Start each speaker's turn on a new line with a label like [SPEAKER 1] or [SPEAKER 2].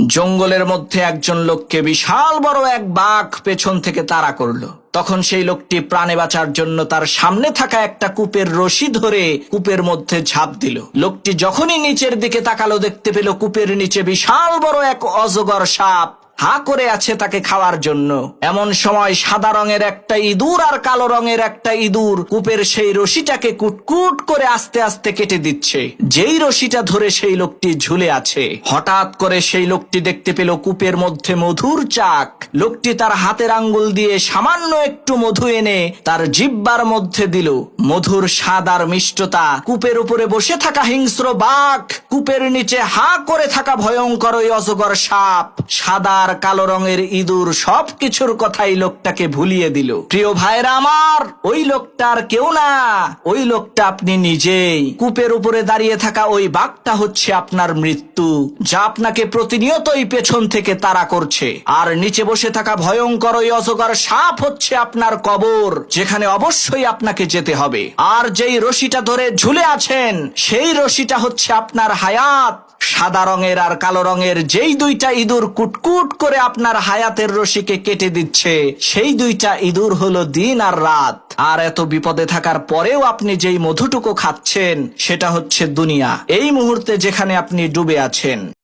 [SPEAKER 1] জঙ্গলের মধ্যে একজন লোককে বিশাল বড় এক বাঘ পেছন থেকে তাড়া করলো। তখন সেই লোকটি প্রাণে বাঁচার জন্য তার সামনে থাকা একটা কূপের রশি ধরে কূপের মধ্যে ঝাঁপ দিল। লোকটি যখনই নিচের দিকে তাকালো, দেখতে পেল কূপের নিচে বিশাল বড় এক অজগর সাপ হা করে আছে তাকে খাওয়ার জন্য। এমন সময় সাদা রঙের একটা ইঁদুর আর কালো রঙের একটা ইঁদুর কূপের সেই রশিটাকে কুটকুট করে আস্তে আস্তে কেটে দিচ্ছে। যেই রশিটা ধরে সেই লোকটি ঝুলে আছে, হঠাৎ করে সেই লোকটি দেখতে পেল কূপের মধ্যে মধুর চাক। লোকটি তার হাতের আঙ্গুল দিয়ে সামান্য একটু মধু এনে তার জিহ্বার মধ্যে দিল। মধুর স্বাদ আর মিষ্টতা কূপের উপরে বসে থাকা হিংস্র বাঘ, কূপের নিচে হা করে থাকা ভয়ঙ্কর ওই অজগর সাপ, সাদা আর কালো রঙের ইঁদুর সবকিছুর কথাই লোকটাকে ভুলিয়ে দিল। প্রিয় ভাইরা আমার, ওই লোকটার কেউ না, ওই লোকটা আপনি নিজেই। কূপের উপরে দাঁড়িয়ে থাকা ওই বাঘটা হচ্ছে আপনার মৃত্যু, যা আপনাকে প্রতিনিয়তই পেছন থেকে তাড়া করছে। আর নিচে বসে থাকা ভয়ঙ্কর ওই অজগর সাপ হচ্ছে আপনার কবর, যেখানে অবশ্যই আপনাকে যেতে হবে। আর যেই রশিটা ধরে ঝুলে আছেন, সেই রশিটা হচ্ছে আপনার হায়াত। সাদা রঙের আর কালো রঙের যেই দুইটা ইঁদুর কুটকুট করে আপনার হায়াতের রশিকে কেটে দিচ্ছে, সেই দুইটা ইঁদুর হলো দিন আর রাত। আর এত বিপদে থাকার পরেও আপনি যেই মধুটুকু খাচ্ছেন, সেটা হচ্ছে দুনিয়া। এই মুহূর্তে যেখানে আপনি ডুবে আছেন।